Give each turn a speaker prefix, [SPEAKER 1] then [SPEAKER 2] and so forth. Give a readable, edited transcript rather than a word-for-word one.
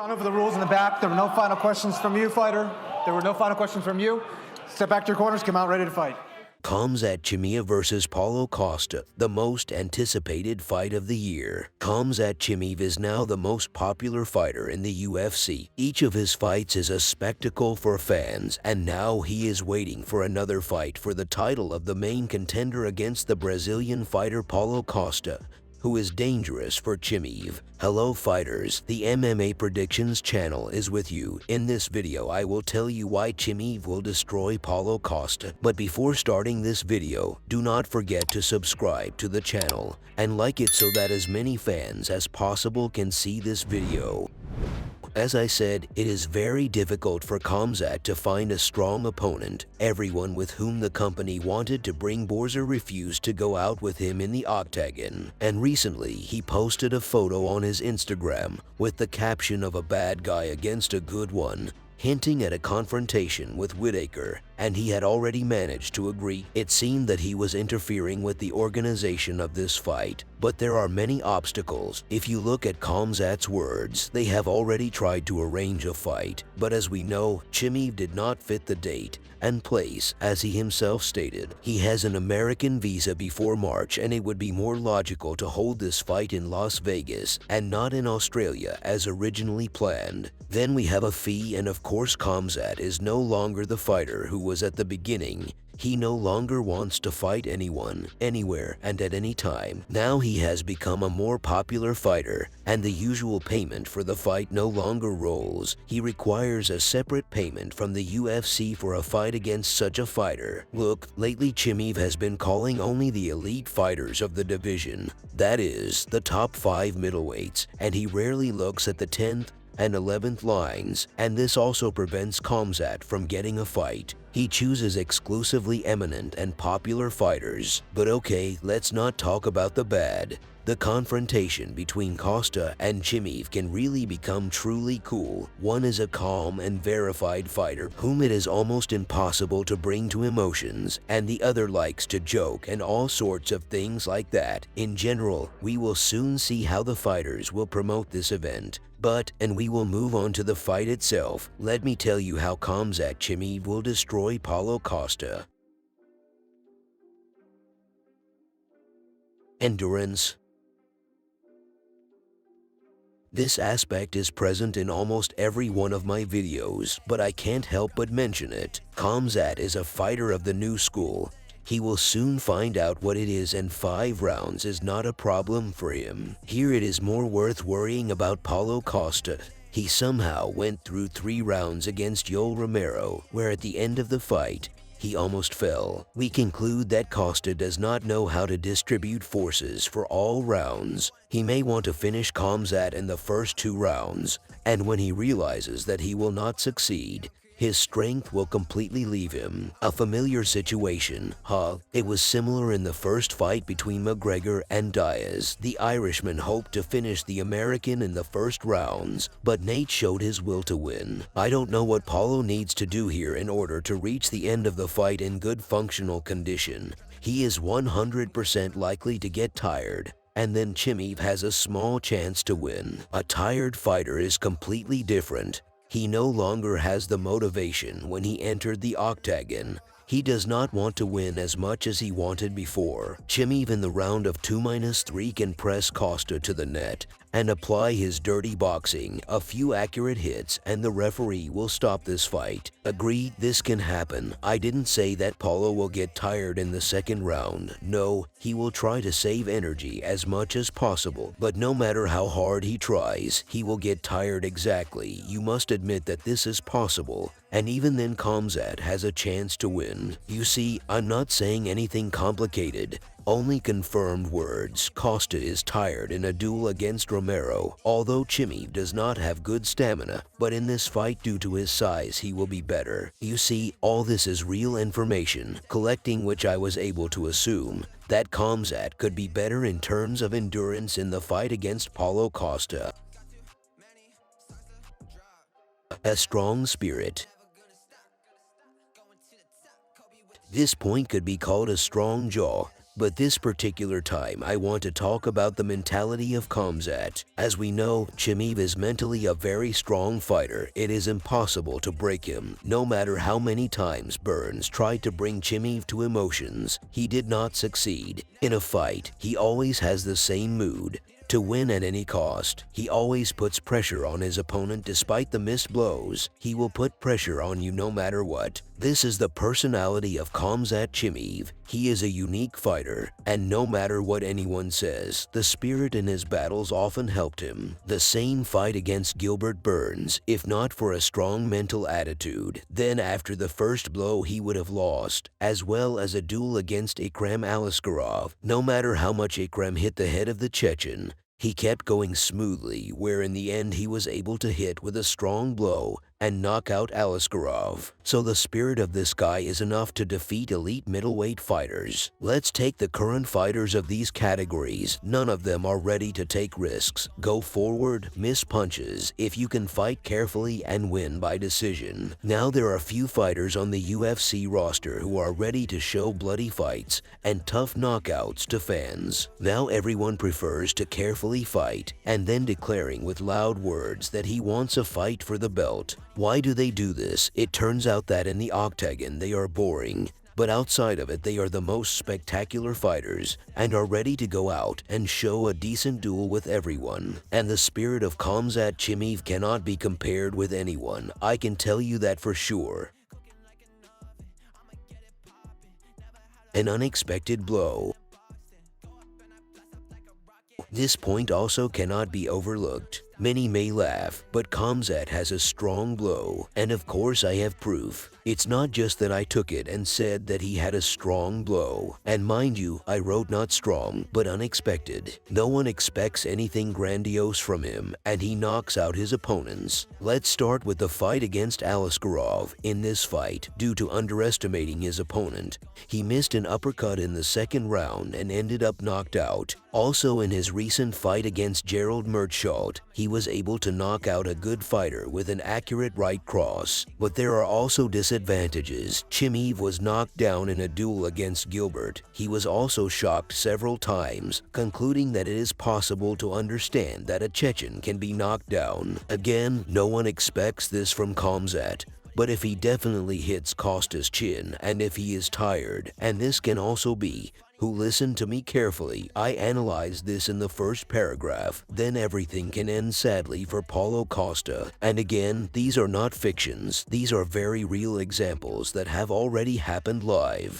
[SPEAKER 1] gone over the rules in the back. There were no final questions from you, fighter. There were no final questions from you. Step back to your corners, come out ready to fight.
[SPEAKER 2] Khamzat Chimaev versus Paulo Costa, the most anticipated fight of the year. Khamzat Chimaev is now the most popular fighter in the UFC. Each of his fights is a spectacle for fans, and now he is waiting for another fight for the title of the main contender against the Brazilian fighter Paulo Costa, who is dangerous for Chimaev. Hello fighters, the MMA Predictions channel is with you. In this video I will tell you why Chimaev will destroy Paulo Costa. But before starting this video, do not forget to subscribe to the channel and like it so that as many fans as possible can see this video. As I said, it is very difficult for Khamzat to find a strong opponent. Everyone with whom the company wanted to bring Borzer refused to go out with him in the octagon. And recently, he posted a photo on his Instagram with the caption of a bad guy against a good one, hinting at a confrontation with Whitaker, and he had already managed to agree. It seemed that he was interfering with the organization of this fight, but there are many obstacles. If you look at Khamzat's words, they have already tried to arrange a fight, but as we know, Chimaev did not fit the date and place, as he himself stated. He has an American visa before March, and it would be more logical to hold this fight in Las Vegas and not in Australia as originally planned. Then we have a fee, and of course Khamzat is no longer the fighter who was at the beginning. He no longer wants to fight anyone, anywhere, and at any time. Now he has become a more popular fighter, and the usual payment for the fight no longer rolls. He requires a separate payment from the UFC for a fight against such a fighter. Look, lately Chimaev has been calling only the elite fighters of the division, that is, the top 5 middleweights, and he rarely looks at the 10th and 11th lines, and this also prevents Khamzat from getting a fight. He chooses exclusively eminent and popular fighters. But okay, let's not talk about the bad. The confrontation between Costa and Chimaev can really become truly cool. One is a calm and verified fighter whom it is almost impossible to bring to emotions, and the other likes to joke and all sorts of things like that. In general, we will soon see how the fighters will promote this event. And we will move on to the fight itself. Let me tell you how Khamzat Chimaev will destroy Paulo Costa. Endurance. This aspect is present in almost every one of my videos, but I can't help but mention it. Khamzat is a fighter of the new school. He will soon find out what it is, and 5 rounds is not a problem for him. Here it is more worth worrying about Paulo Costa. He somehow went through 3 rounds against Yoel Romero, where at the end of the fight, he almost fell. We conclude that Costa does not know how to distribute forces for all rounds. He may want to finish Khamzat in the first 2 rounds, and when he realizes that he will not succeed, his strength will completely leave him. A familiar situation, huh? It was similar in the first fight between McGregor and Diaz. The Irishman hoped to finish the American in the first rounds, but Nate showed his will to win. I don't know what Paulo needs to do here in order to reach the end of the fight in good functional condition. He is 100% likely to get tired, and then Chimaev has a small chance to win. A tired fighter is completely different. He no longer has the motivation when he entered the octagon. He does not want to win as much as he wanted before. Chimaev in the round of 2-3 can press Costa to the net and apply his dirty boxing, a few accurate hits, and the referee will stop this fight. Agreed, this can happen. I didn't say that Paulo will get tired in the second round. No, he will try to save energy as much as possible, but no matter how hard he tries, he will get tired exactly. You must admit that this is possible, and even then Khamzat has a chance to win. You see, I'm not saying anything complicated. Only confirmed words. Costa is tired in a duel against Romero, although Chimaev does not have good stamina, but in this fight due to his size he will be better. You see, all this is real information, collecting which I was able to assume that Khamzat could be better in terms of endurance in the fight against Paulo Costa. A strong spirit. This point could be called a strong jaw. But this particular time, I want to talk about the mentality of Khamzat. As we know, Chimaev is mentally a very strong fighter. It is impossible to break him. No matter how many times Burns tried to bring Chimaev to emotions, he did not succeed. In a fight, he always has the same mood. To win at any cost, he always puts pressure on his opponent despite the missed blows. He will put pressure on you no matter what. This is the personality of Khamzat Chimaev. He is a unique fighter, and no matter what anyone says, the spirit in his battles often helped him. The same fight against Gilbert Burns, if not for a strong mental attitude, then after the first blow he would have lost, as well as a duel against Ikram Aliskerov. No matter how much Ikram hit the head of the Chechen, he kept going smoothly, where in the end he was able to hit with a strong blow and knock out Aliskerov. So the spirit of this guy is enough to defeat elite middleweight fighters. Let's take the current fighters of these categories. None of them are ready to take risks, go forward, miss punches, if you can fight carefully and win by decision. Now there are few fighters on the UFC roster who are ready to show bloody fights and tough knockouts to fans. Now everyone prefers to carefully fight and then declaring with loud words that he wants a fight for the belt. Why do they do this? It turns out that in the octagon they are boring, but outside of it they are the most spectacular fighters and are ready to go out and show a decent duel with everyone. And the spirit of Khamzat Chimaev cannot be compared with anyone. I can tell you that for sure. An unexpected blow. This point also cannot be overlooked. Many may laugh, but Khamzat has a strong blow, and of course I have proof. It's not just that I took it and said that he had a strong blow. And mind you, I wrote not strong, but unexpected. No one expects anything grandiose from him, and he knocks out his opponents. Let's start with the fight against Aliskerov. In this fight, due to underestimating his opponent, he missed an uppercut in the second round and ended up knocked out. Also in his recent fight against Gerald Meerschaert, he was able to knock out a good fighter with an accurate right cross. But there are also disadvantages. Chimaev was knocked down in a duel against Gilbert. He was also shocked several times, concluding that it is possible to understand that a Chechen can be knocked down. Again, no one expects this from Khamzat. But if he definitely hits Costa's chin and if he is tired, and this can also be, who listen to me carefully, I analyzed this in the first paragraph, then everything can end sadly for Paulo Costa. And again, these are not fictions, these are very real examples that have already happened live.